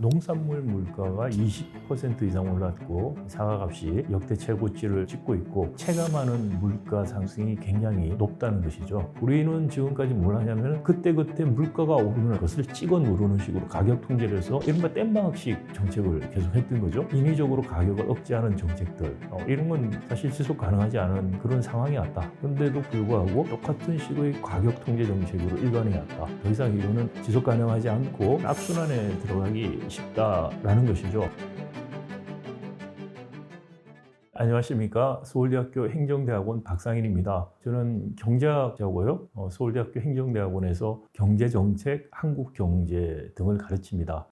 농산물 물가가 20% 이상 올랐고 사과값이 역대 최고치를 찍고 있고 체감하는 물가 상승이 굉장히 높다는 것이죠. 우리는 지금까지 뭘 하냐면 그때그때 물가가 오르는 것을 찍어 누르는 식으로 가격 통제를 해서 이른바 땜방학식 정책을 계속 했던 거죠. 인위적으로 가격을 억제하는 정책들 이런 건 사실 지속 가능하지 않은 그런 상황이 왔다. 그런데도 불구하고 똑같은 식의 가격 통제 정책으로 일관해 왔다. 더 이상 이거는 지속 가능하지 않고 악순환에 들어가기 쉽다라는 것이죠. 안녕하십니까. 서울대학교 행정대학원 박상인입니다. 저는 경제학자고요. 서울대학교 행정대학원에서 경제정책, 한국경제 등을 가르칩니다.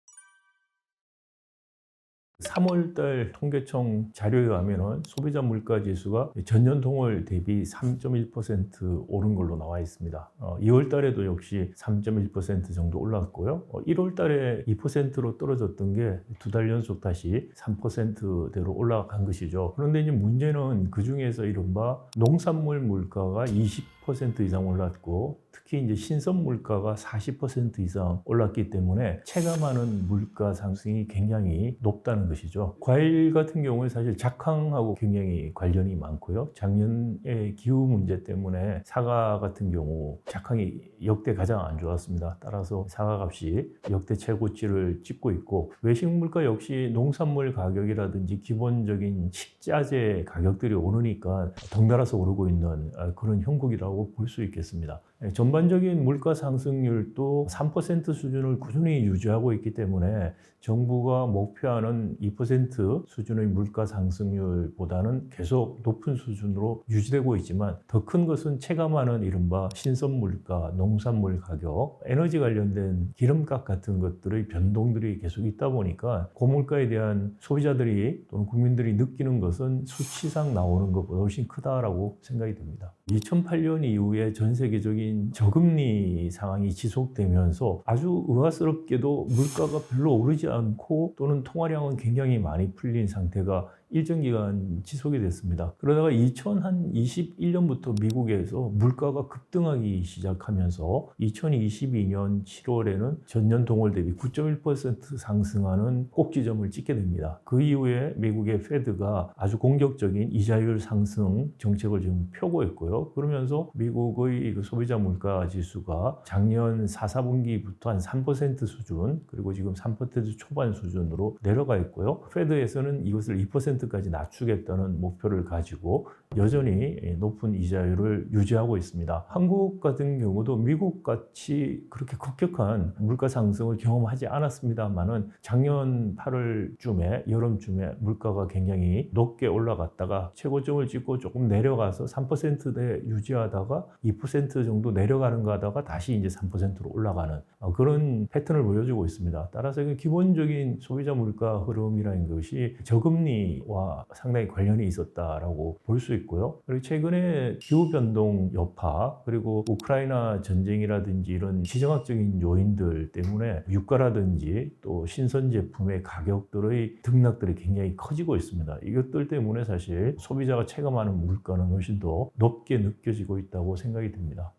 3월달 통계청 자료에 가면은 소비자 물가 지수가 전년 동월 대비 3.1% 오른 걸로 나와 있습니다. 2월 달에도 역시 3.1% 정도 올랐고요. 1월 달에 2%로 떨어졌던 게 두 달 연속 다시 3%대로 올라간 것이죠. 그런데 이제 문제는 그 중에서 이른바 농산물 물가가 20% 이상 올랐고 특히 이제 신선 물가가 40% 이상 올랐기 때문에 체감하는 물가 상승이 굉장히 높다는 것이죠. 과일 같은 경우에 사실 작황하고 굉장히 관련이 많고요. 작년에 기후 문제 때문에 사과 같은 경우 작황이 역대 가장 안 좋았습니다. 따라서 사과 값이 역대 최고치를 찍고 있고 외식 물가 역시 농산물 가격이라든지 기본적인 식자재 가격들이 오르니까 덩달아서 오르고 있는 그런 형국이라고 볼 수 있겠습니다. 전반적인 물가 상승률도 3% 수준을 꾸준히 유지하고 있기 때문에 정부가 목표하는 2% 수준의 물가 상승률보다는 계속 높은 수준으로 유지되고 있지만 더 큰 것은 체감하는 이른바 신선 물가, 농산물 가격, 에너지 관련된 기름값 같은 것들의 변동들이 계속 있다 보니까 고물가에 대한 소비자들이 또는 국민들이 느끼는 것은 수치상 나오는 것보다 훨씬 크다라고 생각이 듭니다. 2008년 이후에 전 세계적인 저금리 상황이 지속되면서 아주 의아스럽게도 물가가 별로 오르지 않고 또는 통화량은 굉장히 많이 풀린 상태가 일정 기간 지속이 됐습니다. 그러다가 2021년부터 미국에서 물가가 급등하기 시작하면서 2022년 7월에는 전년 동월 대비 9.1% 상승하는 꼭지점을 찍게 됩니다. 그 이후에 미국의 페드가 아주 공격적인 이자율 상승 정책을 지금 펴고 있고요. 그러면서 미국의 소비자 물가 지수가 작년 4, 4분기부터 한 3% 수준 그리고 지금 3% 초반 수준으로 내려가 있고요. 페드에서는 이것을 2%까지 낮추겠다는 목표를 가지고 여전히 높은 이자율을 유지하고 있습니다. 한국 같은 경우도 미국같이 그렇게 급격한 물가 상승을 경험하지 않았습니다만은 작년 8월쯤에 여름쯤에 물가가 굉장히 높게 올라갔다가 최고점을 찍고 조금 내려가서 3%대 유지하다가 2% 정도 내려가는 거 하다가 다시 이제 3%로 올라가는 그런 패턴을 보여주고 있습니다. 따라서 기본적인 소비자 물가 흐름이라는 것이 저금리와 상당히 관련이 있었다라고 볼 수 있고요. 그리고 최근에 기후변동 여파 그리고 우크라이나 전쟁이라든지 이런 지정학적인 요인들 때문에 유가라든지 또 신선 제품의 가격들의 등락들이 굉장히 커지고 있습니다. 이것들 때문에 사실 소비자가 체감하는 물가는 훨씬 더 높게 느껴지고 있다고 생각이 듭니다.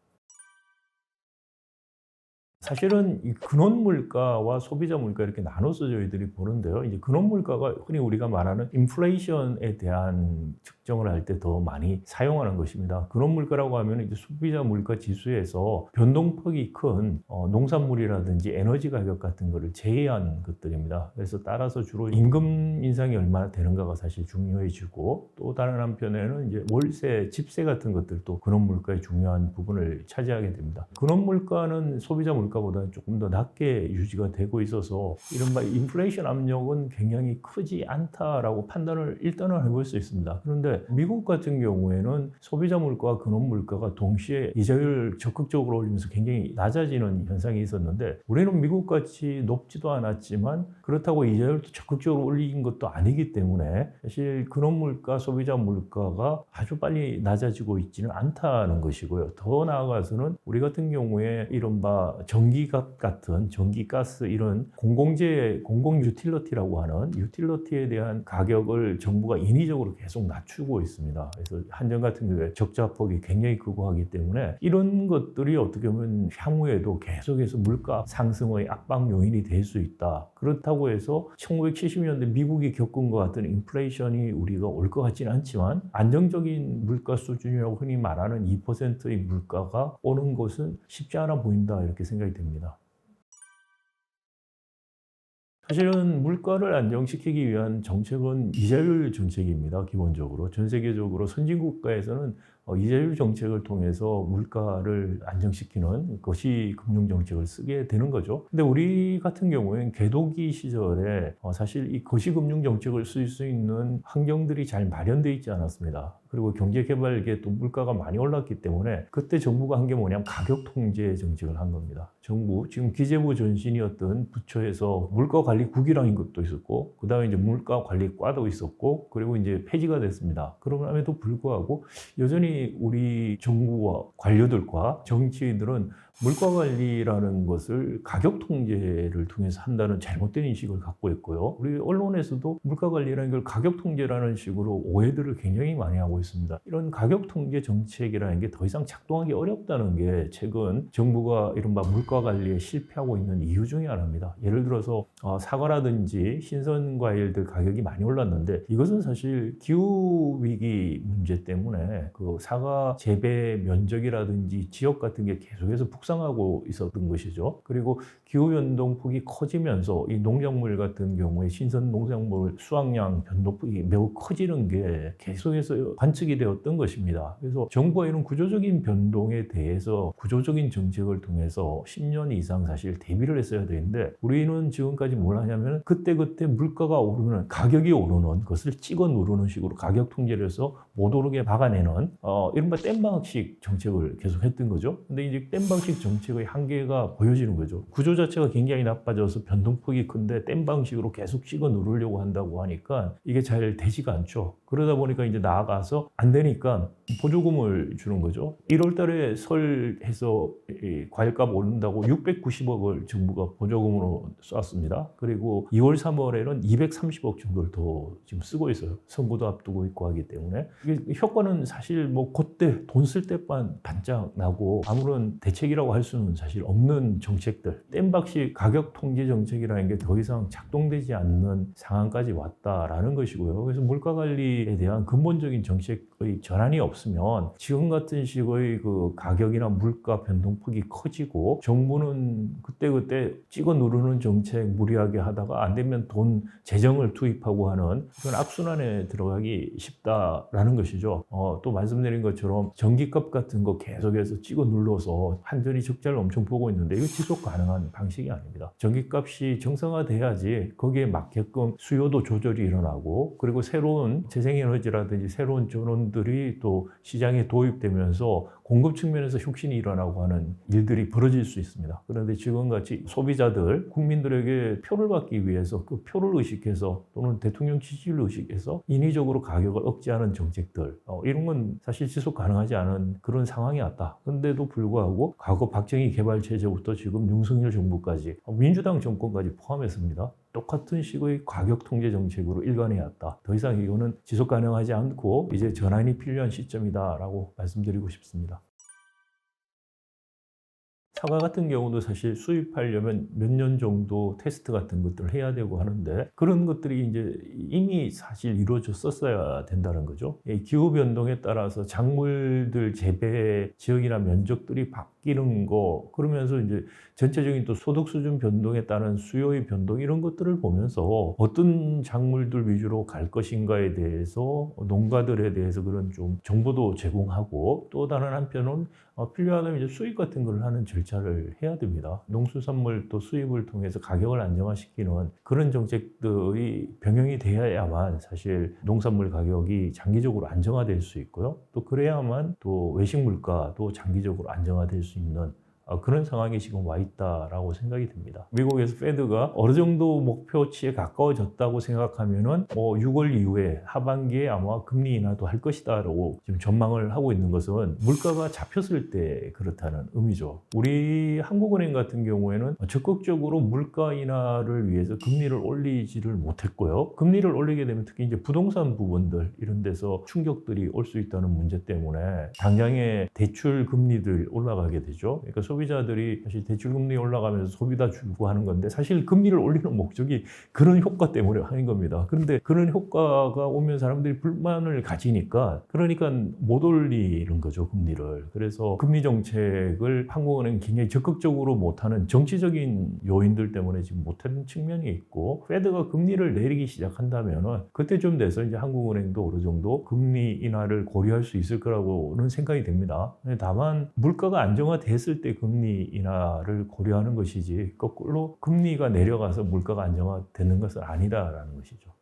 사실은 이 근원 물가와 소비자 물가 이렇게 나눠서 저희들이 보는데요. 이제 근원 물가가 흔히 우리가 말하는 인플레이션에 대한 측정을 할 때 더 많이 사용하는 것입니다. 근원 물가라고 하면 이제 소비자 물가 지수에서 변동폭이 큰 농산물이라든지 에너지 가격 같은 거를 제외한 것들입니다. 그래서 따라서 주로 임금 인상이 얼마나 되는가가 사실 중요해지고 또 다른 한편에는 이제 월세, 집세 같은 것들도 근원 물가의 중요한 부분을 차지하게 됩니다. 근원 물가는 소비자 물가보다는 조금 더 낮게 유지가 되고 있어서 이른바 인플레이션 압력은 굉장히 크지 않다라고 판단을 일단은 해볼 수 있습니다. 그런데 미국 같은 경우에는 소비자 물가와 근원 물가가 동시에 이자율을 적극적으로 올리면서 굉장히 낮아지는 현상이 있었는데 우리는 미국같이 높지도 않았지만 그렇다고 이자율도 적극적으로 올린 것도 아니기 때문에 사실 근원 물가, 소비자 물가가 아주 빨리 낮아지고 있지는 않다는 것이고요. 더 나아가서는 우리 같은 경우에 이른바 전기값 같은 전기, 가스 이런 공공재, 공공 유틸러티라고 하는 유틸러티에 대한 가격을 정부가 인위적으로 계속 낮추고 있습니다. 그래서 한전 같은 경우에 적자폭이 굉장히 극고하기 때문에 이런 것들이 어떻게 보면 향후에도 계속해서 물가 상승의 압박 요인이 될 수 있다. 그렇다고 해서 1970년대 미국이 겪은 것 같은 인플레이션이 우리가 올 것 같지는 않지만 안정적인 물가 수준이라고 흔히 말하는 2%의 물가가 오는 것은 쉽지 않아 보인다 이렇게 생각이 됩니다. 사실은 물가를 안정시키기 위한 정책은 이자율 정책입니다. 기본적으로 전 세계적으로 선진국가에서는 이자율 정책을 통해서 물가를 안정시키는 것이 금융정책을 쓰게 되는 거죠. 근데 우리 같은 경우에는 개도기 시절에 사실 이 거시금융정책을 쓸 수 있는 환경들이 잘 마련되어 있지 않았습니다. 그리고 경제개발계에 또 물가가 많이 올랐기 때문에 그때 정부가 한 게 뭐냐면 가격 통제 정책을 한 겁니다. 정부, 지금 기재부 전신이었던 부처에서 물가관리국이라는 것도 있었고, 그 다음에 이제 물가관리과도 있었고, 그리고 이제 폐지가 됐습니다. 그럼에도 불구하고 여전히 우리 정부와 관료들과 정치인들은 물가 관리라는 것을 가격 통제를 통해서 한다는 잘못된 인식을 갖고 있고요. 우리 언론에서도 물가 관리라는 걸 가격 통제라는 식으로 오해들을 굉장히 많이 하고 있습니다. 이런 가격 통제 정책이라는 게 더 이상 작동하기 어렵다는 게 최근 정부가 이른바 물가 관리에 실패하고 있는 이유 중에 하나입니다. 예를 들어서 사과라든지 신선 과일들 가격이 많이 올랐는데 이것은 사실 기후 위기 문제 때문에 그 사과 재배 면적이라든지 지역 같은 게 계속해서 북상하고 있었던 것이죠. 그리고 기후변동폭이 커지면서 이 농작물 같은 경우에 신선 농작물 수확량 변동폭이 매우 커지는 게 계속해서 관측이 되었던 것입니다. 그래서 정부가 이런 구조적인 변동에 대해서 구조적인 정책을 통해서 10년 이상 사실 대비를 했어야 되는데 우리는 지금까지 뭘 하냐면 그때그때 물가가 오르면 가격이 오르는 것을 찍어 누르는 식으로 가격 통제를 해서 못 오르게 박아내는 이른바 땜방식 정책을 계속 했던 거죠. 근데 이제 땜방식 정책의 한계가 보여지는 거죠. 구조 자체가 굉장히 나빠져서 변동폭이 큰데 땜방식으로 계속 찍어 누르려고 한다고 하니까 이게 잘 되지가 않죠. 그러다 보니까 이제 나아가서 안 되니까 보조금을 주는 거죠. 1월 달에 설해서 과일값 오른다고 690억을 정부가 보조금으로 쐈습니다. 그리고 2월, 3월에는 230억 정도를 더 지금 쓰고 있어요. 선거도 앞두고 있고 하기 때문에. 이게 효과는 사실 뭐 그때 돈 쓸 때만 반짝 나고 아무런 대책이라고 할 수는 사실 없는 정책들. 땜박식 가격 통제 정책이라는 게 더 이상 작동되지 않는 상황까지 왔다라는 것이고요. 그래서 물가 관리에 대한 근본적인 정책의 전환이 없으면 지금 같은 식의 그 가격이나 물가 변동폭이 커지고 정부는 그때그때 찍어 누르는 정책 무리하게 하다가 안 되면 돈 재정을 투입하고 하는 그런 악순환에 들어가기 쉽다라는 것이죠. 또 말씀드린 것처럼 전기값 같은 거 계속해서 찍어 눌러서 한전이 적자를 엄청 보고 있는데 이거 지속 가능한 방식이 아닙니다. 전기값이 정상화돼야지 거기에 맞게끔 수요도 조절이 일어나고 그리고 새로운 재생에너지라든지 새로운 전원들이 또 시장에 도입되면서 공급 측면에서 혁신이 일어나고 하는 일들이 벌어질 수 있습니다. 그런데 지금같이 소비자들, 국민들에게 표를 받기 위해서 그 표를 의식해서 또는 대통령 지지를 의식해서 인위적으로 가격을 억제하는 정책들 이런 건 사실 지속 가능하지 않은 그런 상황이 왔다. 그런데도 불구하고 과거 박정희 개발체제부터 지금 윤석열 정부까지 민주당 정권까지 포함했습니다. 똑같은 식의 가격 통제 정책으로 일관해왔다. 더 이상 이거는 지속 가능하지 않고 이제 전환이 필요한 시점이다라고 말씀드리고 싶습니다. 사과 같은 경우도 사실 수입하려면 몇 년 정도 테스트 같은 것들을 해야 되고 하는데 그런 것들이 이제 이미 사실 이루어졌었어야 된다는 거죠. 기후 변동에 따라서 작물들 재배 지역이나 면적들이 바뀌는 거 그러면서 이제 전체적인 또 소득 수준 변동에 따른 수요의 변동 이런 것들을 보면서 어떤 작물들 위주로 갈 것인가에 대해서 농가들에 대해서 그런 좀 정보도 제공하고 또 다른 한편은 필요하다면 이제 수입 같은 걸 하는 절차를 해야 됩니다. 농수산물 또 수입을 통해서 가격을 안정화시키는 그런 정책들이 병행이 되어야만 사실 농산물 가격이 장기적으로 안정화될 수 있고요. 또 그래야만 또 외식 물가도 장기적으로 안정화될 수 있는 그런 상황이 지금 와 있다라고 생각이 듭니다. 미국에서 페드가 어느 정도 목표치에 가까워졌다고 생각하면은 6월 이후에 하반기에 아마 금리 인하도 할 것이다라고 지금 전망을 하고 있는 것은 물가가 잡혔을 때 그렇다는 의미죠. 우리 한국은행 같은 경우에는 적극적으로 물가 인하를 위해서 금리를 올리지를 못했고요. 금리를 올리게 되면 특히 이제 부동산 부분들 이런 데서 충격들이 올 수 있다는 문제 때문에 당장에 대출 금리들 올라가게 되죠. 그러니까 소비자들이 사실 대출 금리 올라가면서 소비다 줄고 하는 건데 사실 금리를 올리는 목적이 그런 효과 때문에 하는 겁니다. 그런데 그런 효과가 오면 사람들이 불만을 가지니까 그러니까 못 올리는 거죠, 금리를. 그래서 금리 정책을 한국은행이 굉장히 적극적으로 못하는 정치적인 요인들 때문에 지금 못하는 측면이 있고 페드가 금리를 내리기 시작한다면은 그때쯤 돼서 이제 한국은행도 어느 정도 금리 인하를 고려할 수 있을 거라고는 생각이 됩니다. 다만 물가가 안정화됐을 때 금리 인하를 고려하는 것이지 거꾸로 금리가 내려가서 물가가 안정화되는 것은 아니다라는 것이죠.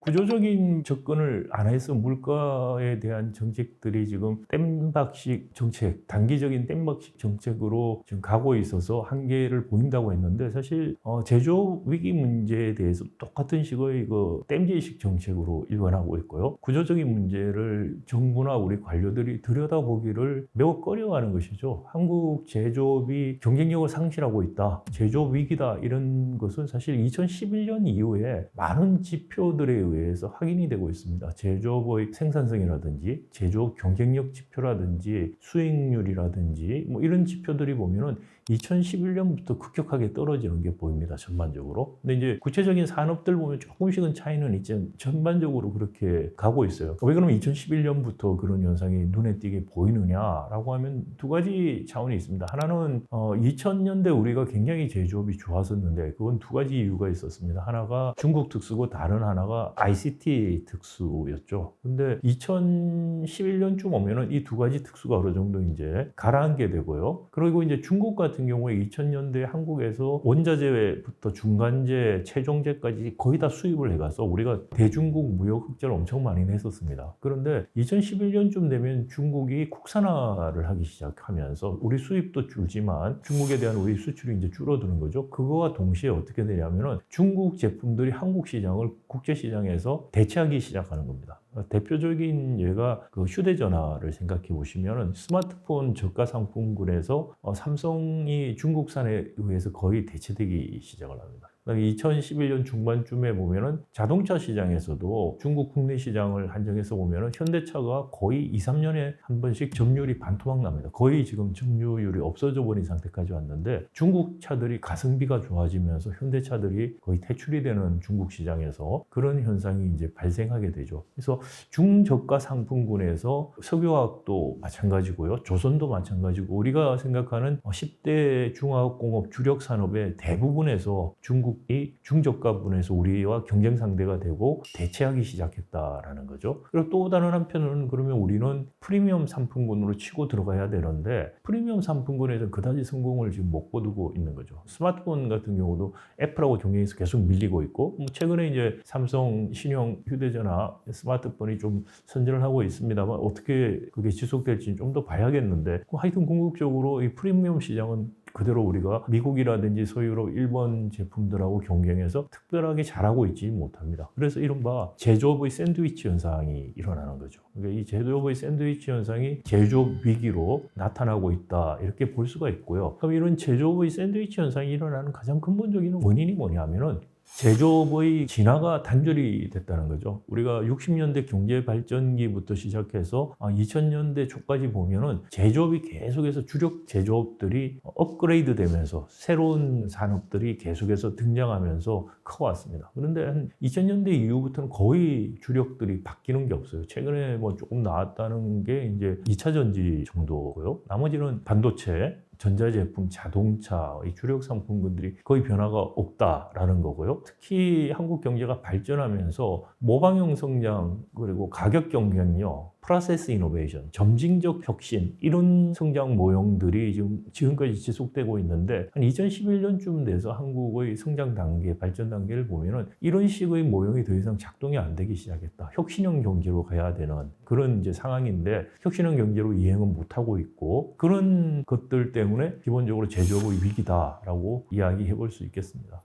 구조적인 접근을 안 해서 물가에 대한 정책들이 지금 땜박식 정책, 단기적인 땜박식 정책으로 지금 가고 있어서 한계를 보인다고 했는데 사실 제조업 위기 문제에 대해서 똑같은 식의 땜질식 정책으로 일관하고 있고요. 구조적인 문제를 정부나 우리 관료들이 들여다보기를 매우 꺼려하는 것이죠. 한국 제조업이 경쟁력을 상실하고 있다, 제조업 위기다 이런 것은 사실 2011년 이후에 많은 지표들에 의해서 확인이 되고 있습니다. 제조업의 생산성이라든지 제조업 경쟁력 지표라든지 수익률이라든지 이런 지표들이 보면은 2011년부터 급격하게 떨어지는 게 보입니다. 전반적으로. 근데 이제 구체적인 산업들 보면 조금씩은 차이는 있지만 전반적으로 그렇게 가고 있어요. 왜 그러면 2011년부터 그런 현상이 눈에 띄게 보이느냐라고 하면 두 가지 차원이 있습니다. 하나는 2000년대 우리가 굉장히 제조업이 좋았었는데 그건 두 가지 이유가 있었습니다. 하나가 중국 특수고 다른 하나가 ICT 특수였죠. 근데 2011년쯤 오면은 이 두 가지 특수가 어느 정도 이제 가라앉게 되고요. 그리고 이제 중국 같은 경우에 2000년대 한국에서 원자재부터 중간재, 최종재까지 거의 다 수입을 해가서 우리가 대중국 무역 흑자를 엄청 많이 냈었습니다. 그런데 2011년쯤 되면 중국이 국산화를 하기 시작하면서 우리 수입도 줄지만 중국에 대한 우리 수출이 이제 줄어드는 거죠. 그거와 동시에 어떻게 되냐면은 중국 제품들이 한국 시장을 국제 시장에서 대체하기 시작하는 겁니다. 대표적인 예가 휴대전화를 생각해 보시면 스마트폰 저가 상품군에서 삼성이 중국산에 의해서 거의 대체되기 시작을 합니다. 2011년 중반쯤에 보면은 자동차 시장에서도 중국 국내 시장을 한정해서 보면은 현대차가 거의 2, 3년에 한 번씩 점유율이 반토막 납니다. 거의 지금 점유율이 없어져 버린 상태까지 왔는데 중국 차들이 가성비가 좋아지면서 현대차들이 거의 퇴출이 되는 중국 시장에서 그런 현상이 이제 발생하게 되죠. 그래서 중저가 상품군에서 석유화학도 마찬가지고요. 조선도 마찬가지고 우리가 생각하는 10대 중화학공업 주력 산업의 대부분에서 중국이 중저가분에서 우리와 경쟁 상대가 되고 대체하기 시작했다라는 거죠. 그리고 또 다른 한편으로는 그러면 우리는 프리미엄 상품군으로 치고 들어가야 되는데 프리미엄 상품군에서 그다지 성공을 지금 못 거두고 있는 거죠. 스마트폰 같은 경우도 애플하고 경쟁에서 계속 밀리고 있고 최근에 이제 삼성 신형 휴대전화 스마트폰이 좀 선전을 하고 있습니다만 어떻게 그게 지속될지는 좀 더 봐야겠는데 하여튼 궁극적으로 이 프리미엄 시장은 그대로 우리가 미국이라든지 서유럽, 일본 제품들하고 경쟁해서 특별하게 잘하고 있지 못합니다. 그래서 이른바 제조업의 샌드위치 현상이 일어나는 거죠. 그러니까 이 제조업의 샌드위치 현상이 제조업 위기로 나타나고 있다 이렇게 볼 수가 있고요. 그럼 이런 제조업의 샌드위치 현상이 일어나는 가장 근본적인 원인이 뭐냐면은 제조업의 진화가 단절이 됐다는 거죠. 우리가 60년대 경제 발전기부터 시작해서 2000년대 초까지 보면은 제조업이 계속해서 주력 제조업들이 업그레이드 되면서 새로운 산업들이 계속해서 등장하면서 커왔습니다. 그런데 한 2000년대 이후부터는 거의 주력들이 바뀌는 게 없어요. 최근에 조금 나왔다는 게 이제 2차 전지 정도고요. 나머지는 반도체, 전자제품, 자동차, 이 주력 상품군들이 거의 변화가 없다라는 거고요. 특히 한국 경제가 발전하면서 모방형 성장 그리고 가격 경쟁력 프로세스 이노베이션, 점진적 혁신 이런 성장 모형들이 지금까지 지속되고 있는데 한 2011년쯤 돼서 한국의 성장 단계, 발전 단계를 보면은 이런 식의 모형이 더 이상 작동이 안 되기 시작했다. 혁신형 경제로 가야 되는 그런 이제 상황인데 혁신형 경제로 이행은 못 하고 있고 그런 것들 때문에 기본적으로 제조업의 위기다라고 이야기해 볼 수 있겠습니다.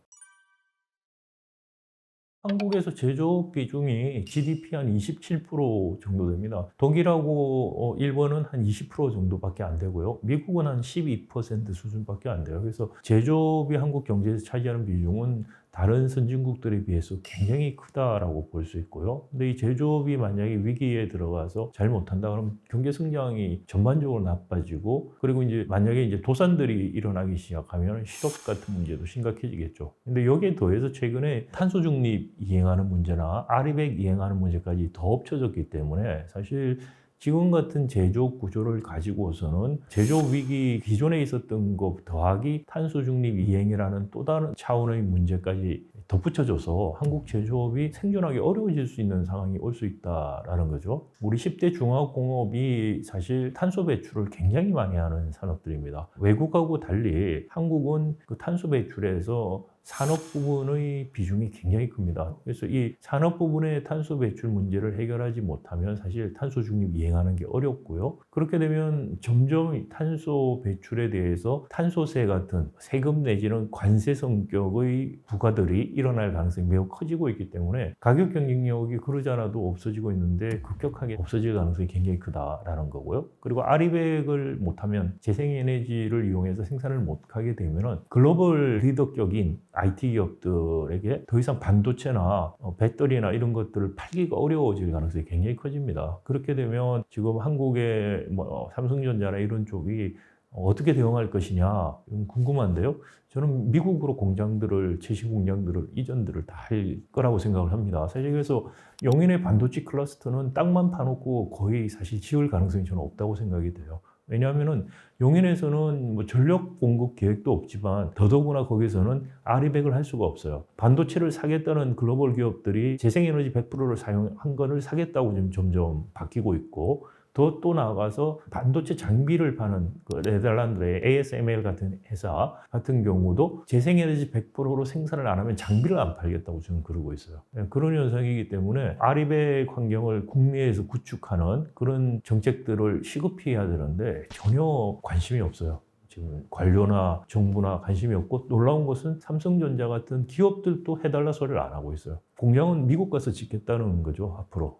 한국에서 제조업 비중이 GDP 한 27% 정도 됩니다. 독일하고 일본은 한 20% 정도밖에 안 되고요. 미국은 한 12% 수준밖에 안 돼요. 그래서 제조업이 한국 경제에서 차지하는 비중은 다른 선진국들에 비해서 굉장히 크다라고 볼 수 있고요. 근데 이 제조업이 만약에 위기에 들어가서 잘못한다 그러면 경제 성장이 전반적으로 나빠지고 그리고 이제 만약에 이제 도산들이 일어나기 시작하면 실업 같은 문제도 심각해지겠죠. 근데 여기에 더해서 최근에 탄소 중립 이행하는 문제나 아리백 이행하는 문제까지 더 겹쳐졌기 때문에 사실 지금 같은 제조업 구조를 가지고서는 제조업 위기 기존에 있었던 것 더하기 탄소 중립 이행이라는 또 다른 차원의 문제까지 덧붙여져서 한국 제조업이 생존하기 어려워질 수 있는 상황이 올 수 있다라는 거죠. 우리 10대 중화공업이 사실 탄소 배출을 굉장히 많이 하는 산업들입니다. 외국하고 달리 한국은 그 탄소 배출에서 산업 부분의 비중이 굉장히 큽니다. 그래서 이 산업 부분의 탄소 배출 문제를 해결하지 못하면 사실 탄소 중립 이행하는 게 어렵고요. 그렇게 되면 점점 탄소 배출에 대해서 탄소세 같은 세금 내지는 관세 성격의 부과들이 일어날 가능성이 매우 커지고 있기 때문에 가격 경쟁력이 그러지 않아도 없어지고 있는데 급격하게 없어질 가능성이 굉장히 크다라는 거고요. 그리고 아리백을 못하면 재생에너지를 이용해서 생산을 못하게 되면 글로벌 리더격인 IT 기업들에게 더 이상 반도체나 배터리나 이런 것들을 팔기가 어려워질 가능성이 굉장히 커집니다. 그렇게 되면 지금 한국의 삼성전자나 이런 쪽이 어떻게 대응할 것이냐 궁금한데요. 저는 미국으로 공장들을 최신 공장들을 이전들을 다 할 거라고 생각을 합니다. 사실 그래서 용인의 반도체 클러스터는 땅만 파놓고 거의 사실 지을 가능성이 저는 없다고 생각이 돼요. 왜냐하면은 용인에서는 전력 공급 계획도 없지만 더더구나 거기서는 아리백을 할 수가 없어요. 반도체를 사겠다는 글로벌 기업들이 재생에너지 100%를 사용한 거를 사겠다고 지금 점점 바뀌고 있고 또 나아가서 반도체 장비를 파는 그 네덜란드의 ASML 같은 회사 같은 경우도 재생에너지 100%로 생산을 안 하면 장비를 안 팔겠다고 지금 그러고 있어요. 그런 현상이기 때문에 아리백 환경을 국내에서 구축하는 그런 정책들을 시급히 해야 되는데 전혀 관심이 없어요. 지금 관료나 정부나 관심이 없고 놀라운 것은 삼성전자 같은 기업들도 해달라 소리를 안 하고 있어요. 공장은 미국 가서 짓겠다는 거죠, 앞으로.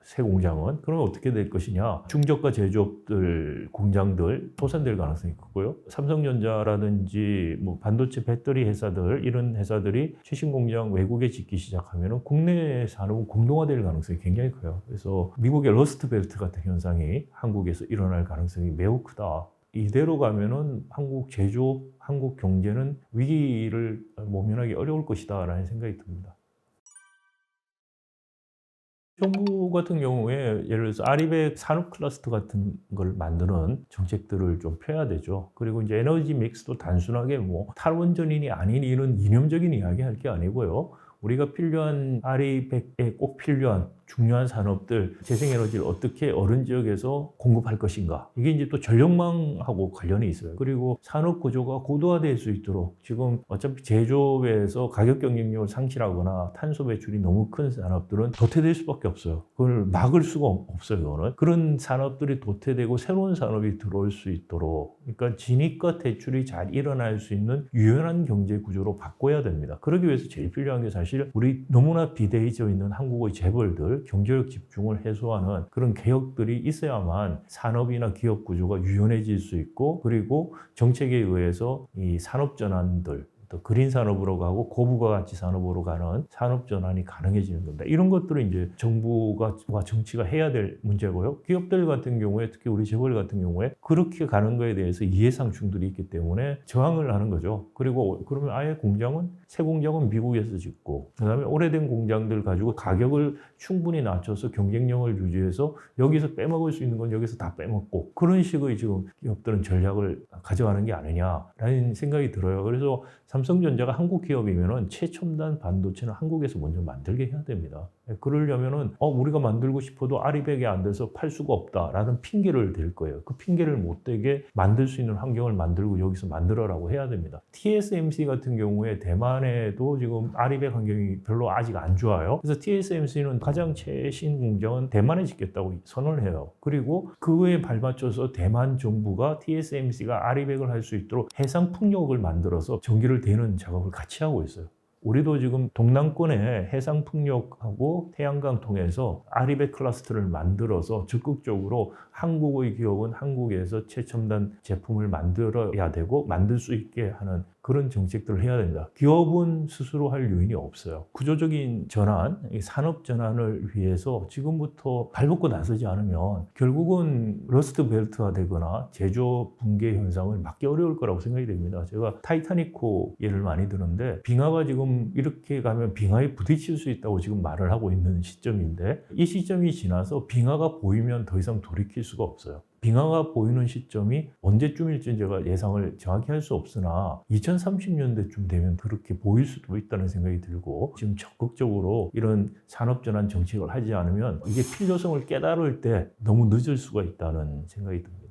새 공장은. 그러면 어떻게 될 것이냐. 중저가 제조업들, 공장들 도산될 가능성이 크고요. 삼성전자라든지 반도체 배터리 회사들, 이런 회사들이 최신 공장 외국에 짓기 시작하면 국내 산업은 공동화될 가능성이 굉장히 커요. 그래서 미국의 러스트 벨트 같은 현상이 한국에서 일어날 가능성이 매우 크다. 이대로 가면은 한국 제조업, 한국 경제는 위기를 모면하기 어려울 것이다 라는 생각이 듭니다. 정부 같은 경우에 예를 들어서 아리백 산업 클러스터 같은 걸 만드는 정책들을 좀 펴야 되죠. 그리고 이제 에너지 믹스도 단순하게 탈원전이니 아니니 이런 이념적인 이야기 할 게 아니고요. 우리가 필요한 아리백에 꼭 필요한 중요한 산업들, 재생에너지를 어떻게 어른 지역에서 공급할 것인가. 이게 이제 또 전력망하고 관련이 있어요. 그리고 산업 구조가 고도화될 수 있도록 지금 어차피 제조업에서 가격 경쟁력을 상실하거나 탄소 배출이 너무 큰 산업들은 도태될 수밖에 없어요. 그걸 막을 수가 없어요. 이거는. 그런 산업들이 도태되고 새로운 산업이 들어올 수 있도록 그러니까 진입과 대출이 잘 일어날 수 있는 유연한 경제 구조로 바꿔야 됩니다. 그러기 위해서 제일 필요한 게 사실 우리 너무나 비대해져 있는 한국의 재벌들 경제력 집중을 해소하는 그런 개혁들이 있어야만 산업이나 기업 구조가 유연해질 수 있고 그리고 정책에 의해서 이 산업 전환들 또 그린 산업으로 가고 고부가 가치 산업으로 가는 산업 전환이 가능해지는 겁니다. 이런 것들은 이제 정부가 정치가 해야 될 문제고요. 기업들 같은 경우에 특히 우리 재벌 같은 경우에 그렇게 가는 거에 대해서 이해상충들이 있기 때문에 저항을 하는 거죠. 그리고 그러면 아예 새 공장은 미국에서 짓고 그다음에 오래된 공장들 가지고 가격을 충분히 낮춰서 경쟁력을 유지해서 여기서 빼먹을 수 있는 건 여기서 다 빼먹고 그런 식의 지금 기업들은 전략을 가져가는 게 아니냐라는 생각이 들어요. 그래서 삼성전자가 한국 기업이면은 최첨단 반도체는 한국에서 먼저 만들게 해야 됩니다. 그러려면은 우리가 만들고 싶어도 아리백이 안 돼서 팔 수가 없다라는 핑계를 댈 거예요. 그 핑계를 못 대게 만들 수 있는 환경을 만들고 여기서 만들어라고 해야 됩니다. TSMC 같은 경우에 대만에도 지금 아리백 환경이 별로 아직 안 좋아요. 그래서 TSMC는 가장 최신 공장은 대만에 짓겠다고 선언을 해요. 그리고 그거에 발맞춰서 대만 정부가 TSMC가 아리백을 할 수 있도록 해상 풍력을 만들어서 전기를 대는 작업을 같이 하고 있어요. 우리도 지금 동남권에 해상 풍력하고 태양광 통해서 아리백 클러스터를 만들어서 적극적으로 한국의 기업은 한국에서 최첨단 제품을 만들어야 되고 만들 수 있게 하는 그런 정책들을 해야 됩니다. 기업은 스스로 할 요인이 없어요. 구조적인 전환, 산업 전환을 위해서 지금부터 발벗고 나서지 않으면 결국은 러스트 벨트가 되거나 제조 붕괴 현상을 막기 어려울 거라고 생각이 됩니다. 제가 타이타닉호 예를 많이 드는데 빙하가 지금 이렇게 가면 빙하에 부딪힐 수 있다고 지금 말을 하고 있는 시점인데 이 시점이 지나서 빙하가 보이면 더 이상 돌이킬 수가 없어요. 빙하가 보이는 시점이 언제쯤일지 제가 예상을 정확히 할 수 없으나 2030년대쯤 되면 그렇게 보일 수도 있다는 생각이 들고 지금 적극적으로 이런 산업전환 정책을 하지 않으면 이게 필요성을 깨달을 때 너무 늦을 수가 있다는 생각이 듭니다.